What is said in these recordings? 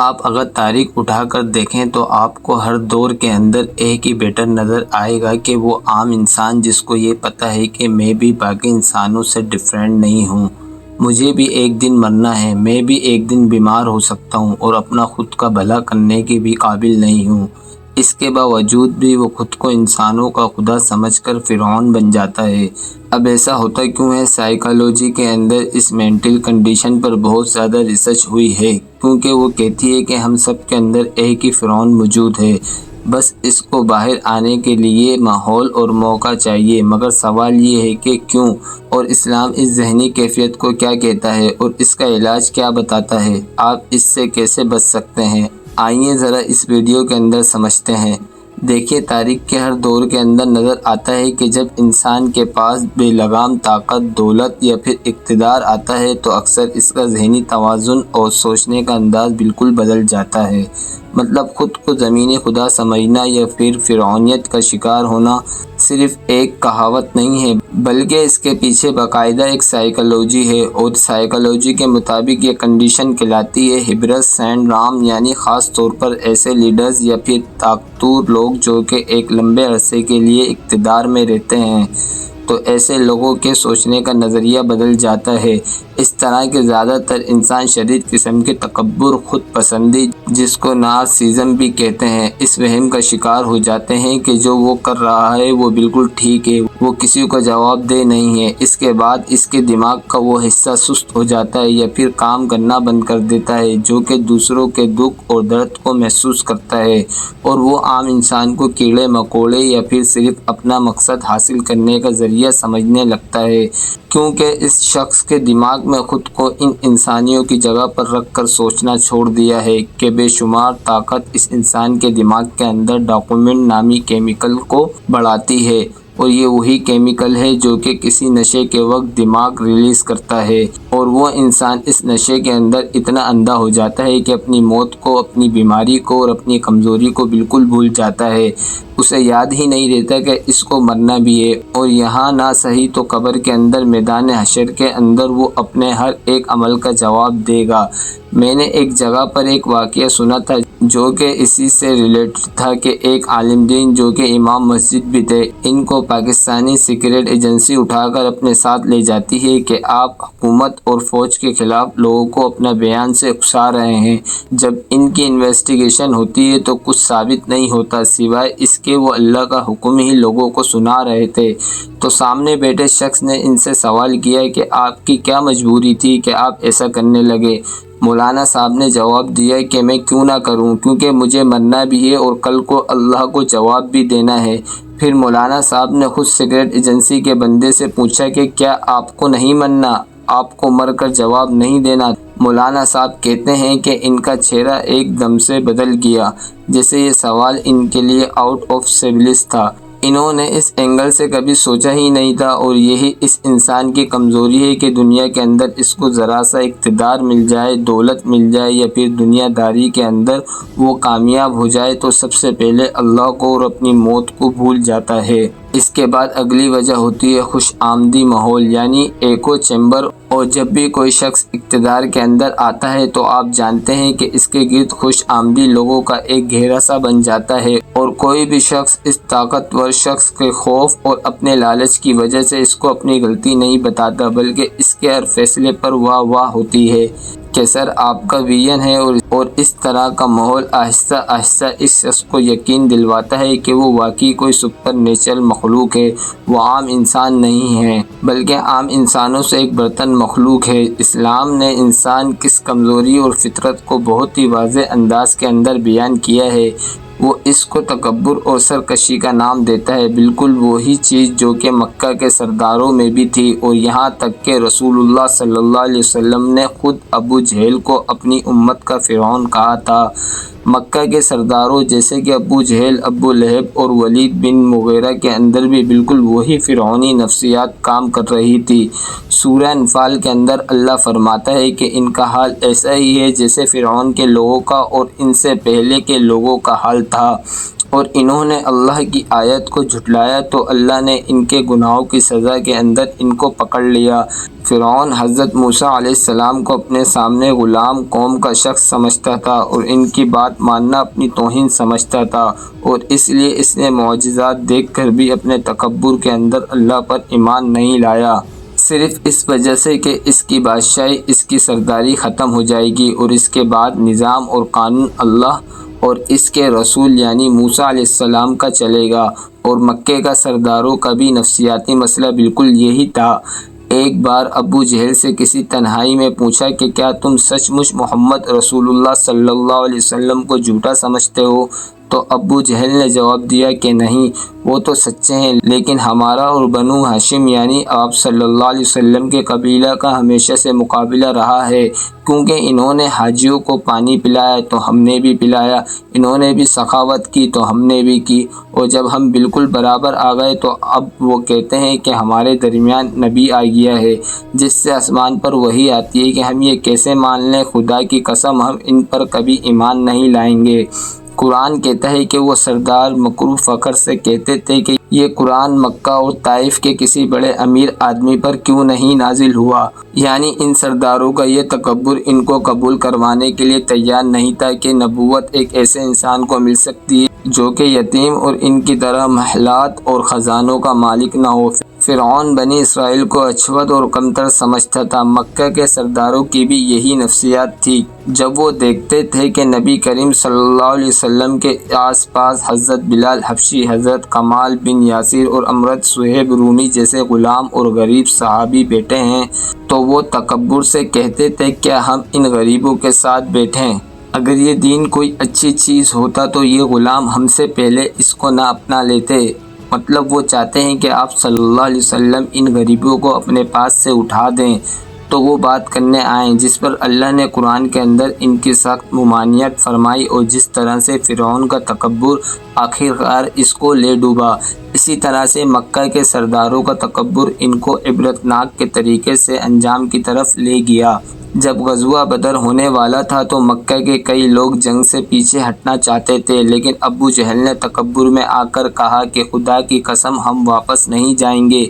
آپ اگر تاریخ اٹھا کر دیکھیں تو آپ کو ہر دور کے اندر ایک ہی پیٹرن نظر آئے گا کہ وہ عام انسان جس کو یہ پتہ ہے کہ میں بھی باقی انسانوں سے ڈیفرنٹ نہیں ہوں، مجھے بھی ایک دن مرنا ہے، میں بھی ایک دن بیمار ہو سکتا ہوں اور اپنا خود کا بھلا کرنے کے بھی قابل نہیں ہوں۔ اس کے باوجود بھی وہ خود کو انسانوں کا خدا سمجھ کر فرعون بن جاتا ہے۔ اب ایسا ہوتا کیوں ہے؟ سائیکالوجی کے اندر اس مینٹل کنڈیشن پر بہت زیادہ ریسرچ ہوئی ہے، کیونکہ وہ کہتی ہے کہ ہم سب کے اندر ایک ہی فرعون موجود ہے، بس اس کو باہر آنے کے لیے ماحول اور موقع چاہیے۔ مگر سوال یہ ہے کہ کیوں؟ اور اسلام اس ذہنی کیفیت کو کیا کہتا ہے اور اس کا علاج کیا بتاتا ہے؟ آپ اس سے کیسے بچ سکتے ہیں؟ آئیے ذرا اس ویڈیو کے اندر سمجھتے ہیں۔ دیکھیے، تاریخ کے ہر دور کے اندر نظر آتا ہے کہ جب انسان کے پاس بے لگام طاقت، دولت یا پھر اقتدار آتا ہے تو اکثر اس کا ذہنی توازن اور سوچنے کا انداز بالکل بدل جاتا ہے۔ مطلب خود کو زمینی خدا سمجھنا یا پھر فرعونیت کا شکار ہونا صرف ایک کہاوت نہیں ہے، بلکہ اس کے پیچھے باقاعدہ ایک سائیکالوجی ہے، اور سائیکالوجی کے مطابق یہ کنڈیشن کہلاتی ہے ہیبرس سنڈروم، یعنی خاص طور پر ایسے لیڈرز یا پھر طاقتور لوگ جو کہ ایک لمبے عرصے کے لیے اقتدار میں رہتے ہیں، تو ایسے لوگوں کے سوچنے کا نظریہ بدل جاتا ہے۔ اس طرح کے زیادہ تر انسان شدید قسم کے تکبر، خود پسندی، جس کو نارسیزم بھی کہتے ہیں، اس وہم کا شکار ہو جاتے ہیں کہ جو وہ کر رہا ہے وہ بالکل ٹھیک ہے، وہ کسی کو جواب دہ نہیں ہے۔ اس کے بعد اس کے دماغ کا وہ حصہ سست ہو جاتا ہے یا پھر کام کرنا بند کر دیتا ہے جو کہ دوسروں کے دکھ اور درد کو محسوس کرتا ہے، اور وہ عام انسان کو کیڑے مکوڑے یا پھر صرف اپنا مقصد حاصل کرنے کا ذریعہ سمجھنے لگتا ہے، کیونکہ اس شخص کے دماغ میں خود کو ان انسانیوں کی جگہ پر رکھ کر سوچنا چھوڑ دیا ہے کہ بے شمار طاقت اس انسان کے دماغ کے اندر ڈوپامین نامی کیمیکل کو بڑھاتی ہے، اور یہ وہی کیمیکل ہے جو کہ کسی نشے کے وقت دماغ ریلیز کرتا ہے، اور وہ انسان اس نشے کے اندر اتنا اندھا ہو جاتا ہے کہ اپنی موت کو، اپنی بیماری کو اور اپنی کمزوری کو بالکل بھول جاتا ہے۔ اسے یاد ہی نہیں رہتا کہ اس کو مرنا بھی ہے، اور یہاں نہ صحیح تو قبر کے اندر، میدان حشر کے اندر وہ اپنے ہر ایک عمل کا جواب دے گا۔ میں نے ایک جگہ پر ایک واقعہ سنا تھا جو کہ اسی سے ریلیٹڈ تھا کہ ایک عالم دین جو کہ امام مسجد بھی تھے، ان کو پاکستانی سیکریٹ ایجنسی اٹھا کر اپنے ساتھ لے جاتی ہے کہ آپ حکومت اور فوج کے خلاف لوگوں کو اپنا بیان سے اکسا رہے ہیں۔ جب ان کی انویسٹیگیشن ہوتی ہے تو کچھ ثابت نہیں ہوتا سوائے اس کے وہ اللہ کا حکم ہی لوگوں کو سنا رہے تھے۔ تو سامنے بیٹھے شخص نے ان سے سوال کیا کہ آپ کی کیا مجبوری تھی کہ آپ ایسا کرنے لگے؟ مولانا صاحب نے جواب دیا کہ میں کیوں نہ کروں، کیونکہ مجھے مرنا بھی ہے اور کل کو اللہ کو جواب بھی دینا ہے۔ پھر مولانا صاحب نے خود سیکریٹ ایجنسی کے بندے سے پوچھا کہ کیا آپ کو نہیں مرنا، آپ کو مر کر جواب نہیں دینا؟ مولانا صاحب کہتے ہیں کہ ان کا چہرہ ایک دم سے بدل گیا، جیسے یہ سوال ان کے لیے آؤٹ آف سیبلس تھا۔ انہوں نے اس اینگل سے کبھی سوچا ہی نہیں تھا، اور یہی اس انسان کی کمزوری ہے کہ دنیا کے اندر اس کو ذرا سا اقتدار مل جائے، دولت مل جائے یا پھر دنیا داری کے اندر وہ کامیاب ہو جائے تو سب سے پہلے اللہ کو اور اپنی موت کو بھول جاتا ہے۔ اس کے بعد اگلی وجہ ہوتی ہے خوش آمدی ماحول، یعنی ایکو چیمبر، اور جب بھی کوئی شخص اقتدار کے اندر آتا ہے تو آپ جانتے ہیں کہ اس کے گرد خوش آمدی لوگوں کا ایک گھیرا سا بن جاتا ہے، اور کوئی بھی شخص اس طاقتور شخص کے خوف اور اپنے لالچ کی وجہ سے اس کو اپنی غلطی نہیں بتاتا، بلکہ اس کے ہر فیصلے پر واہ واہ ہوتی ہے کہ سر آپ کا ویژن ہے، اور اس طرح کا ماحول آہستہ آہستہ اس شخص کو یقین دلواتا ہے کہ وہ واقعی کوئی سپر نیچرل مخلوق ہے، وہ عام انسان نہیں ہے بلکہ عام انسانوں سے ایک برتر مخلوق ہے۔ اسلام نے انسان کس کمزوری اور فطرت کو بہت ہی واضح انداز کے اندر بیان کیا ہے۔ وہ اس کو تکبر اور سرکشی کا نام دیتا ہے، بالکل وہی چیز جو کہ مکہ کے سرداروں میں بھی تھی، اور یہاں تک کہ رسول اللہ صلی اللہ علیہ وسلم نے خود ابو جہل کو اپنی امت کا فرعون کہا تھا۔ مکہ کے سرداروں جیسے کہ ابو جہل، ابو لہب اور ولید بن مغیرہ کے اندر بھی بالکل وہی فرعونی نفسیات کام کر رہی تھی۔ سورہ انفال کے اندر اللہ فرماتا ہے کہ ان کا حال ایسا ہی ہے جیسے فرعون کے لوگوں کا اور ان سے پہلے کے لوگوں کا حال تھا۔ اور انہوں نے اللہ کی آیت کو جھٹلایا تو اللہ نے ان کے گناہوں کی سزا کے اندر ان کو پکڑ لیا۔ فرعون حضرت موسیٰ علیہ السلام کو اپنے سامنے غلام قوم کا شخص سمجھتا تھا اور ان کی بات ماننا اپنی توہین سمجھتا تھا، اور اس لیے اس نے معجزات دیکھ کر بھی اپنے تکبر کے اندر اللہ پر ایمان نہیں لایا، صرف اس وجہ سے کہ اس کی بادشاہی، اس کی سرداری ختم ہو جائے گی اور اس کے بعد نظام اور قانون اللہ اور اس کے رسول یعنی موسیٰ علیہ السلام کا چلے گا۔ اور مکے کا سرداروں کا بھی نفسیاتی مسئلہ بالکل یہی تھا۔ ایک بار ابو جہل سے کسی تنہائی میں پوچھا کہ کیا تم سچ مچ محمد رسول اللہ صلی اللہ علیہ وسلم کو جھوٹا سمجھتے ہو؟ تو ابو جہل نے جواب دیا کہ نہیں، وہ تو سچے ہیں، لیکن ہمارا اور بنو ہاشم یعنی آپ صلی اللہ علیہ وسلم کے قبیلہ کا ہمیشہ سے مقابلہ رہا ہے، کیونکہ انہوں نے حاجیوں کو پانی پلایا تو ہم نے بھی پلایا، انہوں نے بھی سخاوت کی تو ہم نے بھی کی، اور جب ہم بالکل برابر آ گئے تو اب وہ کہتے ہیں کہ ہمارے درمیان نبی آ گیا ہے جس سے آسمان پر وحی آتی ہے کہ ہم یہ کیسے مان لیں؟ خدا کی قسم ہم ان پر کبھی ایمان نہیں لائیں گے۔ قرآن کہتا ہے کہ وہ سردار مکرو فخر سے کہتے تھے کہ یہ قرآن مکہ اور طائف کے کسی بڑے امیر آدمی پر کیوں نہیں نازل ہوا؟ یعنی ان سرداروں کا یہ تکبر ان کو قبول کروانے کے لیے تیار نہیں تھا کہ نبوت ایک ایسے انسان کو مل سکتی ہے جو کہ یتیم اور ان کی طرح محلات اور خزانوں کا مالک نہ ہو۔ فرعون بنی اسرائیل کو اچھوت اور کمتر سمجھتا تھا۔ مکہ کے سرداروں کی بھی یہی نفسیات تھی۔ جب وہ دیکھتے تھے کہ نبی کریم صلی اللہ علیہ وسلم کے آس پاس حضرت بلال حبشی، حضرت کمال بن یاسر اور امرت صہیب رومی جیسے غلام اور غریب صحابی بیٹھے ہیں تو وہ تکبر سے کہتے تھے کیا ہم ان غریبوں کے ساتھ بیٹھیں؟ اگر یہ دین کوئی اچھی چیز ہوتا تو یہ غلام ہم سے پہلے اس کو نہ اپنا لیتے۔ مطلب وہ چاہتے ہیں کہ آپ صلی اللہ علیہ وسلم ان غریبوں کو اپنے پاس سے اٹھا دیں تو وہ بات کرنے آئیں، جس پر اللہ نے قرآن کے اندر ان کی سخت ممانعت فرمائی، اور جس طرح سے فرعون کا تکبر آخرکار اس کو لے ڈوبا، اسی طرح سے مکہ کے سرداروں کا تکبر ان کو عبرتناک کے طریقے سے انجام کی طرف لے گیا۔ جب غزوہ بدر ہونے والا تھا تو مکہ کے کئی لوگ جنگ سے پیچھے ہٹنا چاہتے تھے، لیکن ابو جہل نے تکبر میں آ کر کہا کہ خدا کی قسم ہم واپس نہیں جائیں گے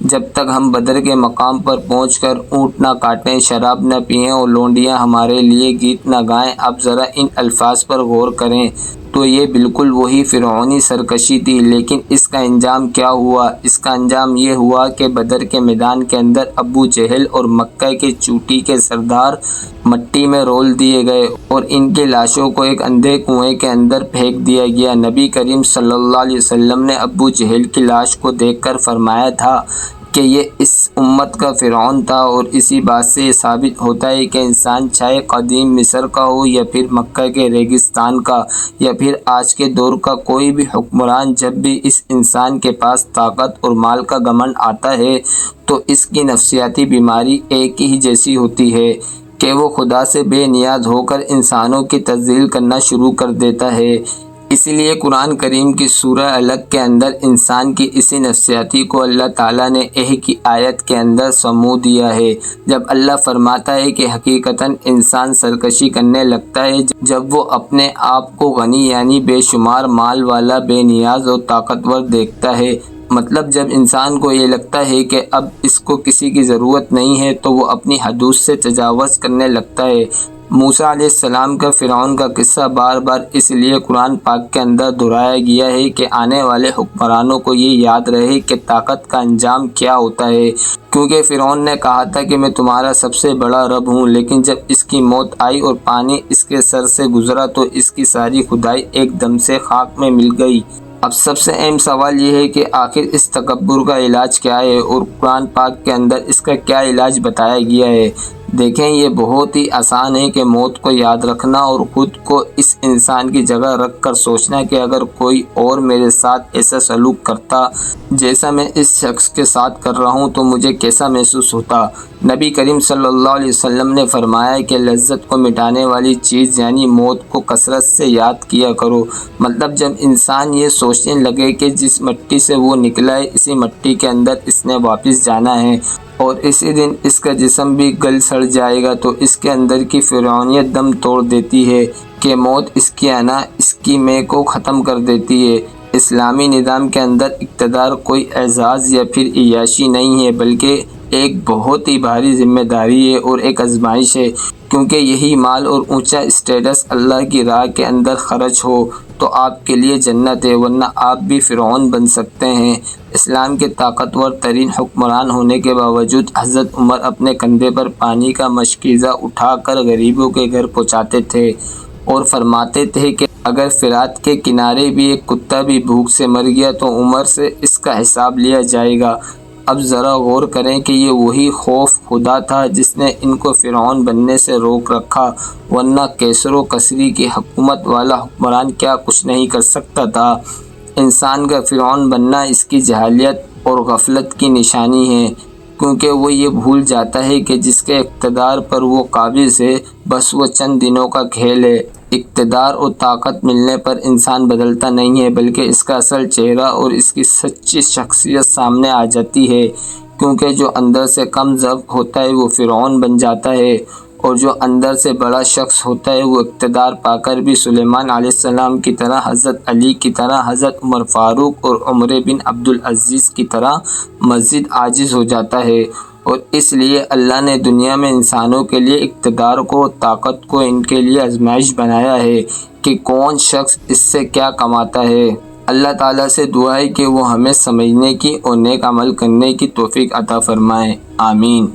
جب تک ہم بدر کے مقام پر پہنچ کر اونٹ نہ کاٹیں، شراب نہ پئیں اور لونڈیاں ہمارے لیے گیت نہ گائیں۔ اب ذرا ان الفاظ پر غور کریں تو یہ بالکل وہی فرعونی سرکشی تھی، لیکن اس کا انجام کیا ہوا؟ اس کا انجام یہ ہوا کہ بدر کے میدان کے اندر ابو جہل اور مکہ کے چوٹی کے سردار مٹی میں رول دیے گئے اور ان کی لاشوں کو ایک اندھے کنویں کے اندر پھینک دیا گیا۔ نبی کریم صلی اللہ علیہ وسلم نے ابو جہل کی لاش کو دیکھ کر فرمایا تھا کہ یہ اس امت کا فرعون تھا، اور اسی بات سے یہ ثابت ہوتا ہے کہ انسان چاہے قدیم مصر کا ہو یا پھر مکہ کے ریگستان کا یا پھر آج کے دور کا کوئی بھی حکمران، جب بھی اس انسان کے پاس طاقت اور مال کا گھمنڈ آتا ہے تو اس کی نفسیاتی بیماری ایک ہی جیسی ہوتی ہے کہ وہ خدا سے بے نیاز ہو کر انسانوں کی تذلیل کرنا شروع کر دیتا ہے۔ اسی لیے قرآن کریم کی سورہ علق کے اندر انسان کی اسی نفسیاتی کو اللہ تعالیٰ نے ایک کی آیت کے اندر سمو دیا ہے، جب اللہ فرماتا ہے کہ حقیقتاً انسان سرکشی کرنے لگتا ہے جب وہ اپنے آپ کو غنی یعنی بے شمار مال والا، بے نیاز اور طاقتور دیکھتا ہے۔ مطلب جب انسان کو یہ لگتا ہے کہ اب اس کو کسی کی ضرورت نہیں ہے تو وہ اپنی حدود سے تجاوز کرنے لگتا ہے۔ موسیٰ علیہ السلام کا فرعون کا قصہ بار بار اس لیے قرآن پاک کے اندر دہرایا گیا ہے کہ آنے والے حکمرانوں کو یہ یاد رہے کہ طاقت کا انجام کیا ہوتا ہے، کیونکہ فرعون نے کہا تھا کہ میں تمہارا سب سے بڑا رب ہوں، لیکن جب اس کی موت آئی اور پانی اس کے سر سے گزرا تو اس کی ساری خدائی ایک دم سے خاک میں مل گئی۔ اب سب سے اہم سوال یہ ہے کہ آخر اس تکبر کا علاج کیا ہے اور قرآن پاک کے اندر اس کا کیا علاج بتایا گیا ہے؟ دیکھیں، یہ بہت ہی آسان ہے کہ موت کو یاد رکھنا اور خود کو اس انسان کی جگہ رکھ کر سوچنا کہ اگر کوئی اور میرے ساتھ ایسا سلوک کرتا جیسا میں اس شخص کے ساتھ کر رہا ہوں تو مجھے کیسا محسوس ہوتا۔ نبی کریم صلی اللہ علیہ وسلم نے فرمایا کہ لذت کو مٹانے والی چیز یعنی موت کو کثرت سے یاد کیا کرو۔ مطلب جب انسان یہ سوچنے لگے کہ جس مٹی سے وہ نکلا ہے اسی مٹی کے اندر اس نے واپس جانا ہے اور اسی دن اس کا جسم بھی گل سڑ جائے گا تو اس کے اندر کی فرعونیت دم توڑ دیتی ہے کہ موت اس کی انا، اس کی میں کو ختم کر دیتی ہے۔ اسلامی نظام کے اندر اقتدار کوئی اعزاز یا پھر عیاشی نہیں ہے، بلکہ ایک بہت ہی بھاری ذمہ داری ہے اور ایک آزمائش ہے، کیونکہ یہی مال اور اونچا اسٹیٹس اللہ کی راہ کے اندر خرچ ہو تو آپ کے لیے جنت ہے، ورنہ آپ بھی فرعون بن سکتے ہیں۔ اسلام کے طاقتور ترین حکمران ہونے کے باوجود حضرت عمر اپنے کندھے پر پانی کا مشکیزہ اٹھا کر غریبوں کے گھر پہنچاتے تھے اور فرماتے تھے کہ اگر فرات کے کنارے بھی ایک کتا بھی بھوک سے مر گیا تو عمر سے اس کا حساب لیا جائے گا۔ اب ذرا غور کریں کہ یہ وہی خوف خدا تھا جس نے ان کو فرعون بننے سے روک رکھا، ورنہ کیسر و کسری کی حکومت والا حکمران کیا کچھ نہیں کر سکتا تھا۔ انسان کا فرعون بننا اس کی جہالت اور غفلت کی نشانی ہے، کیونکہ وہ یہ بھول جاتا ہے کہ جس کے اقتدار پر وہ قابض ہے بس وہ چند دنوں کا کھیل ہے۔ اقتدار اور طاقت ملنے پر انسان بدلتا نہیں ہے، بلکہ اس کا اصل چہرہ اور اس کی سچی شخصیت سامنے آ جاتی ہے، کیونکہ جو اندر سے کم ضبط ہوتا ہے وہ فرعون بن جاتا ہے، اور جو اندر سے بڑا شخص ہوتا ہے وہ اقتدار پا کر بھی سلیمان علیہ السلام کی طرح، حضرت علی کی طرح، حضرت عمر فاروق اور عمر بن عبدالعزیز کی طرح مزید عاجز ہو جاتا ہے۔ اور اس لیے اللہ نے دنیا میں انسانوں کے لیے اقتدار کو، طاقت کو ان کے لیے آزمائش بنایا ہے کہ کون شخص اس سے کیا کماتا ہے۔ اللہ تعالیٰ سے دعا ہے کہ وہ ہمیں سمجھنے کی اور نیک عمل کرنے کی توفیق عطا فرمائے، آمین۔